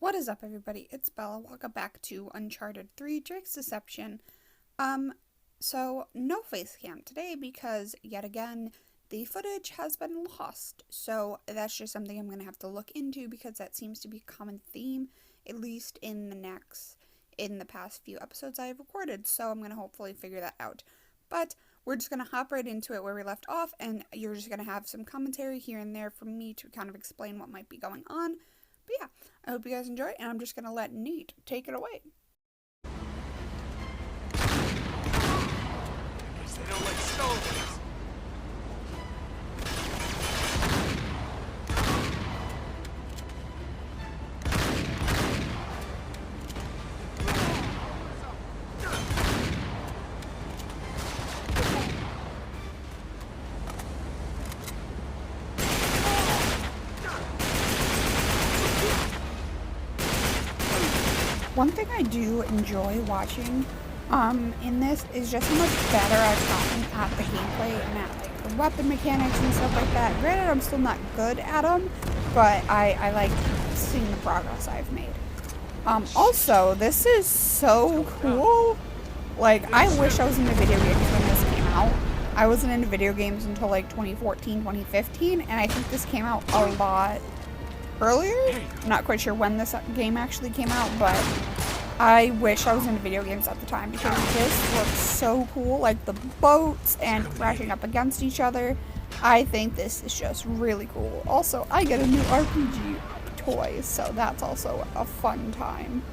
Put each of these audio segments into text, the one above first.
What is up, everybody? It's Bella. Welcome back to Uncharted 3, Drake's Deception. So no face cam today because, yet again, the footage has been lost. So that's just something I'm going to have to look into because that seems to be a common theme, at least in the past few episodes I have recorded. So I'm going to hopefully figure that out. But we're just going to hop right into it where we left off, and you're just going to have some commentary here and there from me to kind of explain what might be going on. But yeah, I hope you guys enjoy it, and I'm just going to let Nate take it away. Guess they don't like stones. One thing I do enjoy watching in this is just how much better I've gotten at the gameplay and at like the weapon mechanics and stuff like that. Granted, I'm still not good at them, but I like seeing the progress I've made. Also, this is so cool. Like, I wish I was into video games when this came out. I wasn't into video games until like 2014, 2015, and I think this came out a lot earlier. I'm not quite sure when this game actually came out, but I wish I was into video games at the time because this looks so cool, like the boats and crashing up against each other. I think this is just really cool. Also, I get a new RPG toy, so that's also a fun time.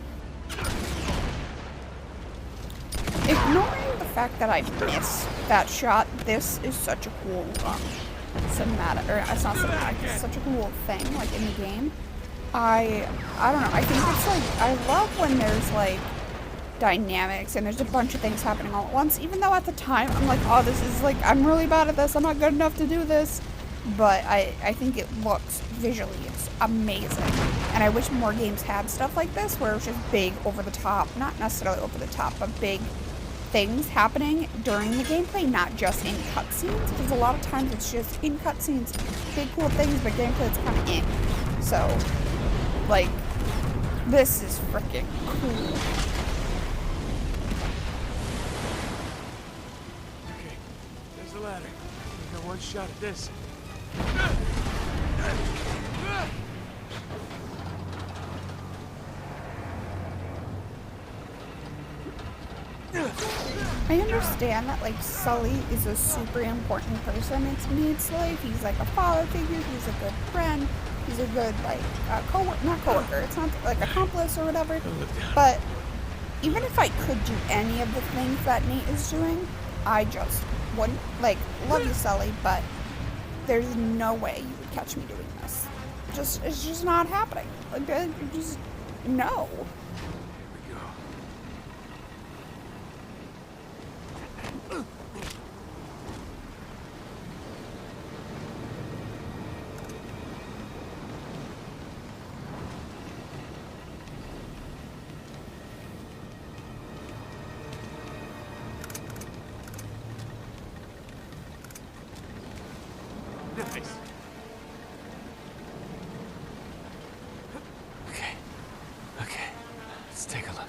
Ignoring the fact that I missed that shot, this is such a cool cinematic, or it's not cinematic, it's such a cool thing, like, in the game. I don't know, I think it's like, I love when there's like dynamics and there's a bunch of things happening all at once, even though at the time I'm like, oh, this is like, I'm really bad at this, I'm not good enough to do this, but I think it looks visually, it's amazing, and I wish more games had stuff like this where it was just big, over the top, not necessarily over the top, but big things happening during the gameplay, not just in cutscenes, because a lot of times it's just in cutscenes, big cool things, but gameplay it's kind of in. So, like, this is freaking cool. Okay, there's the ladder. We got one shot at this. I understand that, like, Sully is a super important person in Nate's life. He's like a father figure, he's a good friend, he's a good, like, not coworker, it's not like accomplice or whatever, but even if I could do any of the things that Nate is doing, I just wouldn't. Like, love you, Sully, but there's no way you would catch me doing this. It's just not happening. Like, just, no. Nice. Okay, let's take a look.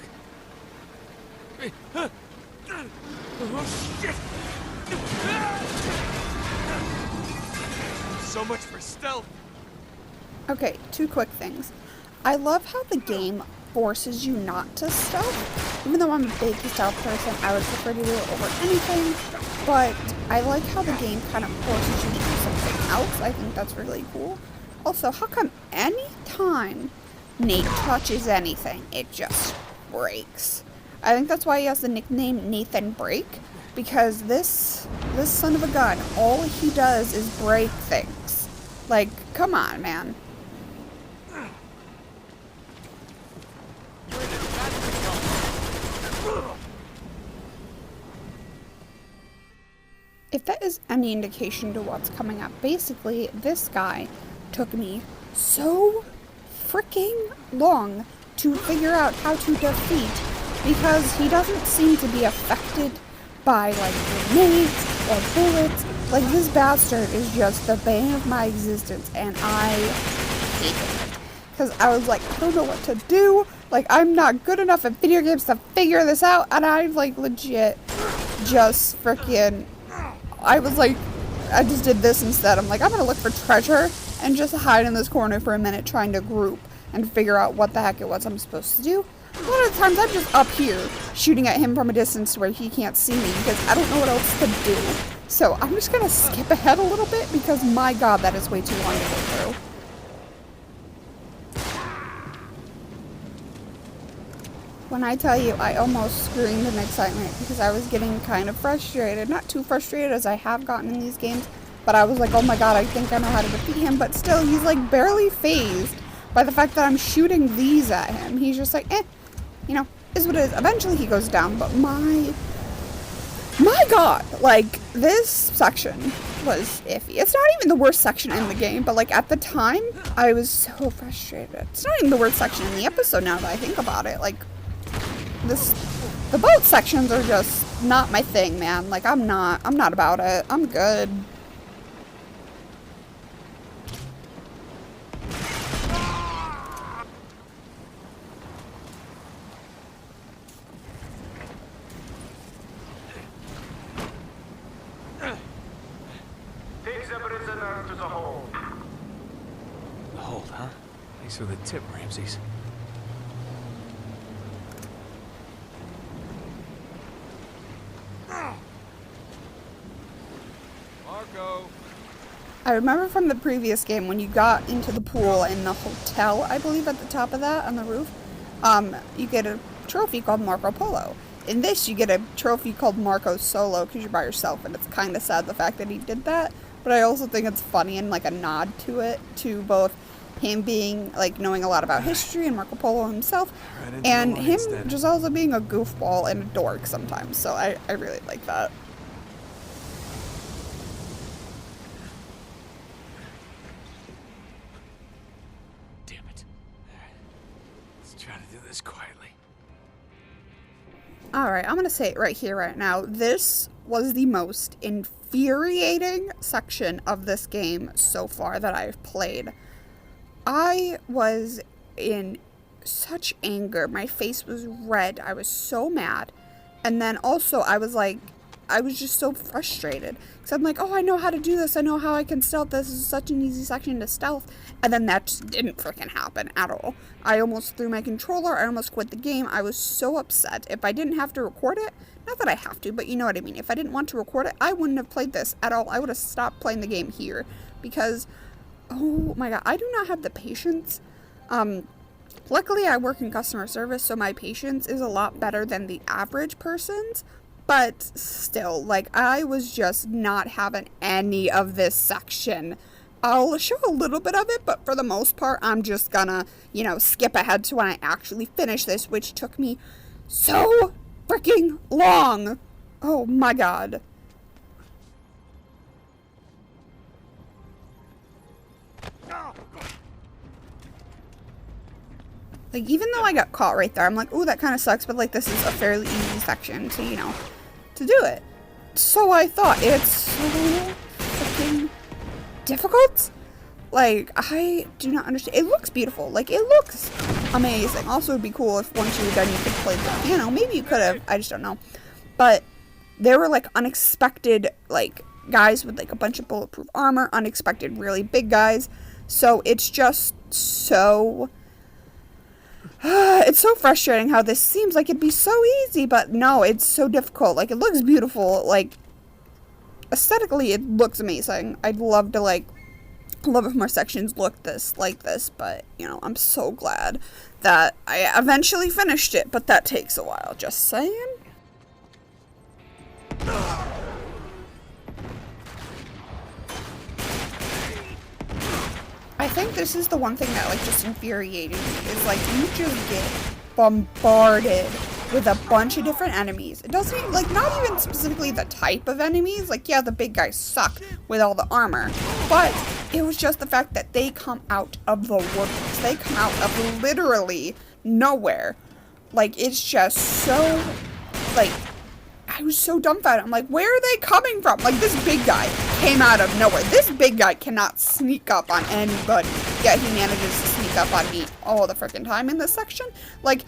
Oh shit! So much for stealth. Okay, two quick things. I love how the game forces you not to stealth. Even though I'm a big stealth person, I would prefer to do it over anything. But I like how the game kind of forces you to do something else. I think that's really cool. Also, how come any time Nate touches anything, it just breaks? I think that's why he has the nickname Nathan Break. Because this son of a gun, all he does is break things. Like, come on, man. If that is any indication to what's coming up, basically, this guy took me so freaking long to figure out how to defeat because he doesn't seem to be affected by, like, grenades or bullets. Like, this bastard is just the bane of my existence, and I hate him. because I was like, I don't know what to do. Like, I'm not good enough at video games to figure this out. And I like legit just freaking, I was like, I just did this instead. I'm like, I'm gonna look for treasure and just hide in this corner for a minute trying to group and figure out what the heck it was I'm supposed to do. A lot of the times I'm just up here shooting at him from a distance where he can't see me because I don't know what else to do. So I'm just gonna skip ahead a little bit because my god, that is way too long to go through. When I tell you I almost screamed in excitement because I was getting kind of frustrated. Not too frustrated as I have gotten in these games, but I was like, oh my god, I think I know how to defeat him, but still he's like barely phased by the fact that I'm shooting these at him. He's just like, you know, is what it is. Eventually he goes down, but my god, like, this section was iffy. It's not even the worst section in the game, but like at the time, I was so frustrated. It's not even the worst section in the episode now that I think about it. Like, the boat sections are just not my thing, man. Like, I'm not about it. I'm good. To the hold. The hold, huh? Thanks for the tip, Ramses. Marco. I remember from the previous game when you got into the pool in the hotel, I believe at the top of that on the roof, you get a trophy called Marco Polo. In this, you get a trophy called Marco Solo because you're by yourself, and it's kind of sad the fact that he did that. But I also think it's funny and like a nod to it, to both him being like knowing a lot about history and Marco Polo himself, and him just also being a goofball and a dork sometimes. So I really like that. Damn it. Let's try to do this quietly. Alright, I'm gonna say it right here, right now. This was the most infuriating section of this game so far that I've played. I was in such anger. My face was red. I was so mad. And then also I was just so frustrated. Because I'm like, oh, I know how to do this. I know how I can stealth. This is such an easy section to stealth. And then that just didn't freaking happen at all. I almost threw my controller. I almost quit the game. I was so upset. If I didn't have to record it, not that I have to, but you know what I mean. If I didn't want to record it, I wouldn't have played this at all. I would have stopped playing the game here. Because, oh my god, I do not have the patience. Luckily, I work in customer service, so my patience is a lot better than the average person's. But still, like, I was just not having any of this section. I'll show a little bit of it, but for the most part, I'm just gonna, you know, skip ahead to when I actually finish this, which took me so freaking long. Oh my god. Like, even though I got caught right there, I'm like, ooh, that kind of sucks, but like, this is a fairly easy section to, you know, to do it. So I thought, it's so freaking difficult. Like, I do not understand. It looks beautiful. Like, it looks amazing. Also, it'd be cool if once you were done, you could play the piano. Maybe you could have. I just don't know. But there were, like, unexpected, like, guys with, like, a bunch of bulletproof armor. Unexpected, really big guys. So it's just so... it's so frustrating how this seems like it'd be so easy, but no, it's so difficult. Like, it looks beautiful. Like, aesthetically, it looks amazing. I'd love to, like, love if more sections looked like this, but, you know, I'm so glad that I eventually finished it, but that takes a while, just saying. I think this is the one thing that, like, just infuriated me, is, like, you just get bombarded with a bunch of different enemies. It doesn't even, like, not even specifically the type of enemies. Like, yeah, the big guys suck with all the armor, but it was just the fact that they come out of the woodworks. They come out of literally nowhere. Like, it's just so, like, I was so dumbfounded. I'm like, where are they coming from? Like, this big guy came out of nowhere. This big guy cannot sneak up on anybody. yet he manages to sneak up on me all the freaking time in this section. Like,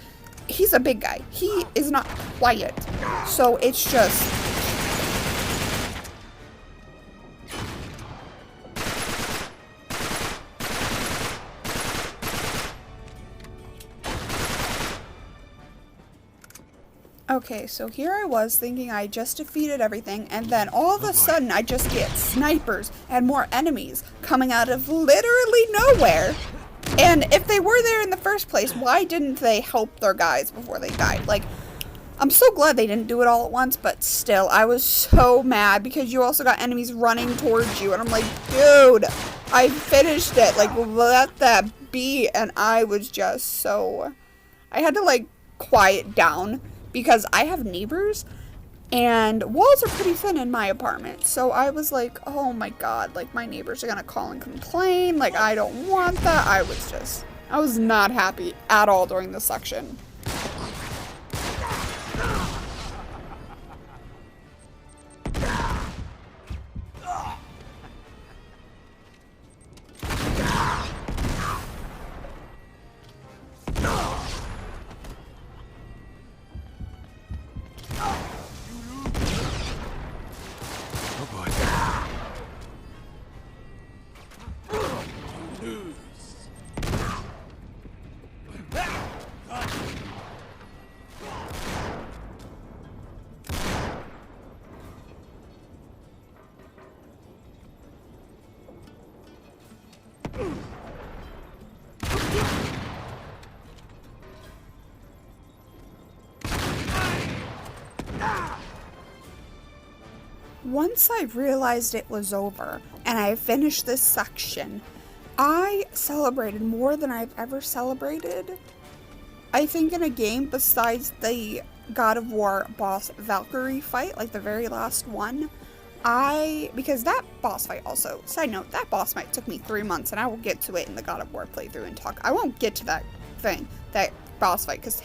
he's a big guy. He is not quiet. So it's just... Okay, so here I was thinking I just defeated everything, and then all of a sudden I just get snipers and more enemies coming out of literally nowhere. And if they were there in the first place, why didn't they help their guys before they died? Like, I'm so glad they didn't do it all at once, but still, I was so mad because you also got enemies running towards you, and I'm like, dude, I finished it. Like, let that be. And I was just so... I had to, like, quiet down. Because I have neighbors, and walls are pretty thin in my apartment. So I was like, oh my god, like, my neighbors are gonna call and complain. Like, I don't want that. I was not happy at all during this section. Once I realized it was over and I finished this section, I celebrated more than I've ever celebrated, I think, in a game besides the God of War boss Valkyrie fight, like the very last one. Because that boss fight also, side note, that boss fight took me 3 months, and I will get to it in the God of War playthrough and talk. I won't get to that boss fight, because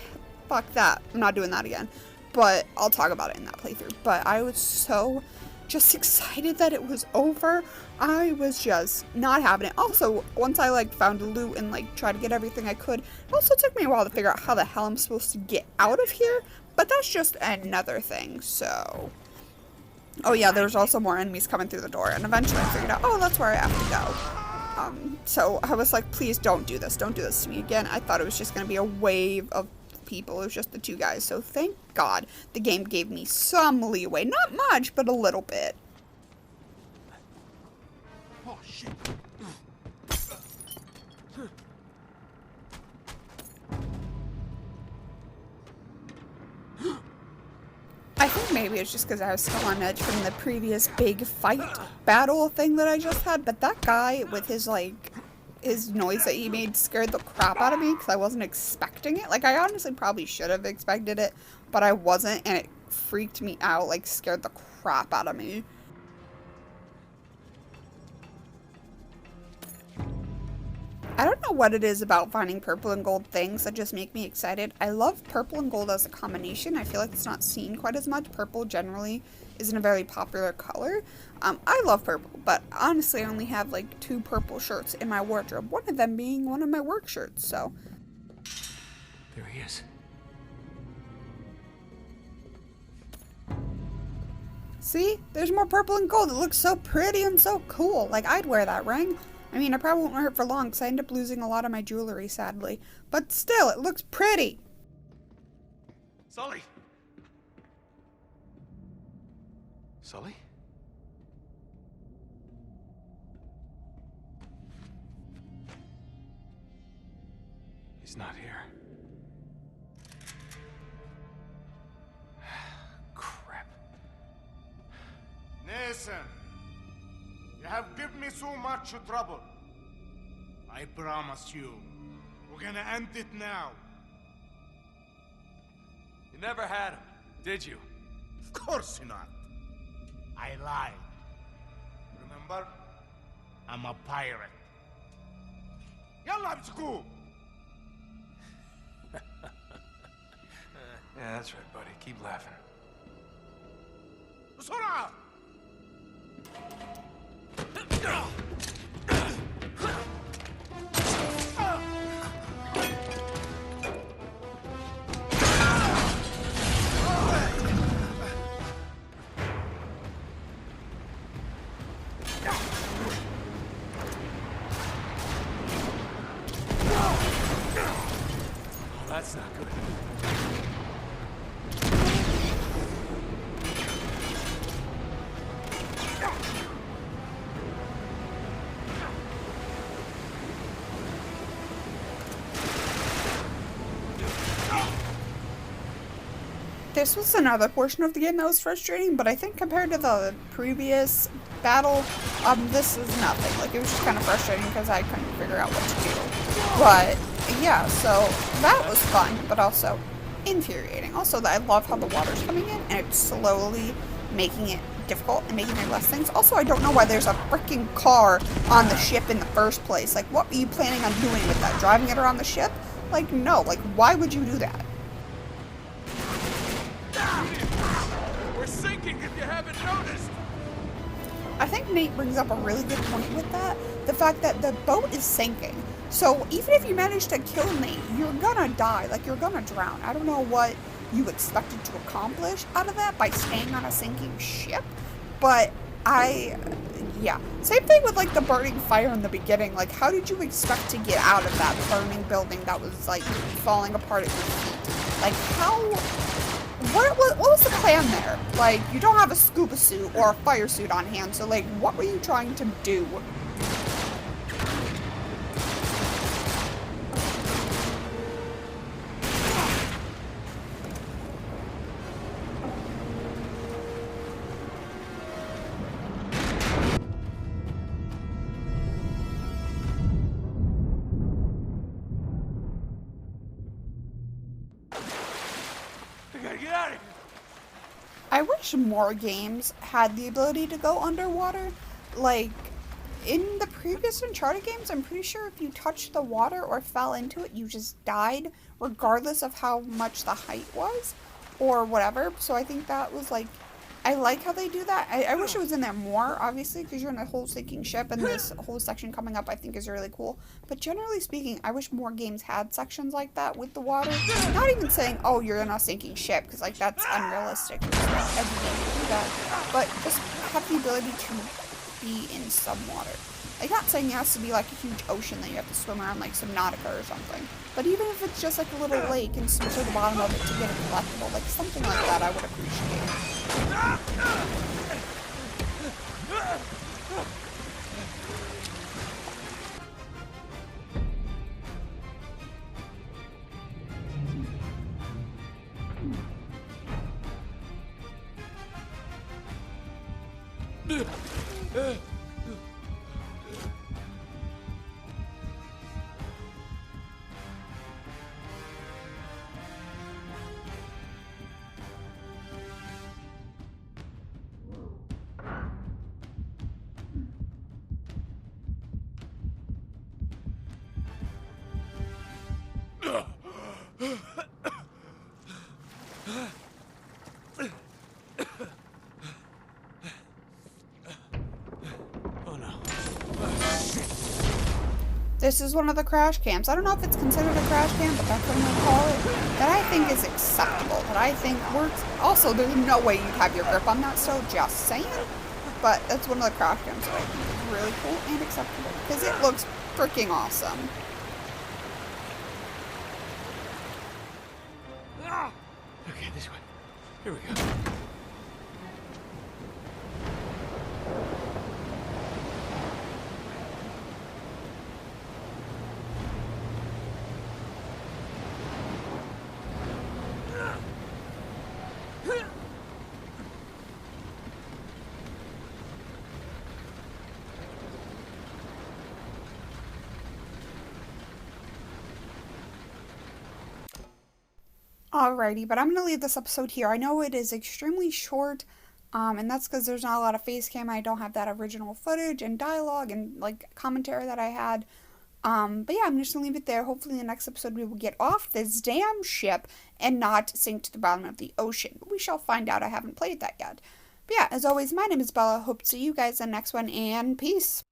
fuck that. I'm not doing that again. But I'll talk about it in that playthrough. But I was so just excited that it was over. I was just not having it. Also, once I like found loot and like tried to get everything I could, it also took me a while to figure out how the hell I'm supposed to get out of here. But that's just another thing, so... Oh yeah, there's also more enemies coming through the door, and eventually I figured out, oh, that's where I have to go. So I was like, please don't do this. Don't do this to me again. I thought it was just going to be a wave of people. It was just the two guys. So thank God the game gave me some leeway. Not much, but a little bit. Oh, shit. I think maybe it's just because I was still on edge from the previous big fight battle thing that I just had, but that guy with his, like, his noise that he made scared the crap out of me because I wasn't expecting it. Like, I honestly probably should have expected it, but I wasn't, and it freaked me out, like, scared the crap out of me. I don't know what it is about finding purple and gold things that just make me excited. I love purple and gold as a combination. I feel like it's not seen quite as much. Purple generally isn't a very popular color. I love purple, but honestly I only have like 2 purple shirts in my wardrobe. One of them being one of my work shirts, so. There he is. See? There's more purple and gold. It looks so pretty and so cool. Like, I'd wear that ring. I mean, I probably won't wear it for long because I end up losing a lot of my jewelry, sadly. But still, it looks pretty. Sully! Sully? He's not here. Crap. Nathan, you have given me so much trouble. I promise you, we're gonna end it now. You never had him, did you? Of course not. I lied. Remember? I'm a pirate. Yalla, bsku! Yeah, that's right, buddy. Keep laughing. بسرعة! that's not good. This was another portion of the game that was frustrating, but I think compared to the previous battle, this is nothing. Like, it was just kind of frustrating because I couldn't figure out what to do. But, yeah, so that was fun, but also infuriating. Also, I love how the water's coming in, and it's slowly making it difficult and making there less things. Also, I don't know why there's a freaking car on the ship in the first place. Like, what were you planning on doing with that? Driving it around the ship? Like, no. Like, why would you do that? We're sinking if you haven't noticed. I think Nate brings up a really good point with that. The fact that the boat is sinking. So even if you manage to kill Nate, you're gonna die. Like, you're gonna drown. I don't know what you expected to accomplish out of that by staying on a sinking ship. But yeah. Same thing with, like, the burning fire in the beginning. Like, how did you expect to get out of that burning building that was, like, falling apart at your feet? Like, how... What was the plan there? Like, you don't have a scuba suit or a fire suit on hand, so, like, what were you trying to do? I gotta get out of here. I wish more games had the ability to go underwater. Like, in the previous Uncharted games, I'm pretty sure if you touched the water or fell into it, you just died, regardless of how much the height was, or whatever. So I think that was, like, I like how they do that. I wish it was in there more, obviously, because you're in a whole sinking ship, and this whole section coming up I think is really cool. But generally speaking, I wish more games had sections like that with the water. Not even saying, oh, you're in a sinking ship, because, like, that's unrealistic. Every game would do that. But just have the ability to be in some water. Like, not saying it has to be, like, a huge ocean that you have to swim around, like Subnautica or something. But even if it's just, like, a little lake and swim to the bottom of it to get a collectible, like, something like that I would appreciate. Oh no. This is one of the crash cams. I don't know if it's considered a crash cam, but that's what I'm gonna call it. That I think is acceptable. That I think works. Also, there's no way you'd have your grip on that, so just saying. But that's one of the crash cams that I think is really cool and acceptable. Because it looks freaking awesome. Okay, this way. Here we go. Alrighty, but I'm going to leave this episode here. I know it is extremely short, and that's because there's not a lot of face cam. I don't have that original footage and dialogue and, like, commentary that I had. But yeah, I'm just going to leave it there. Hopefully in the next episode we will get off this damn ship and not sink to the bottom of the ocean. We shall find out. I haven't played that yet. But yeah, as always, my name is Bella. Hope to see you guys in the next one, and peace.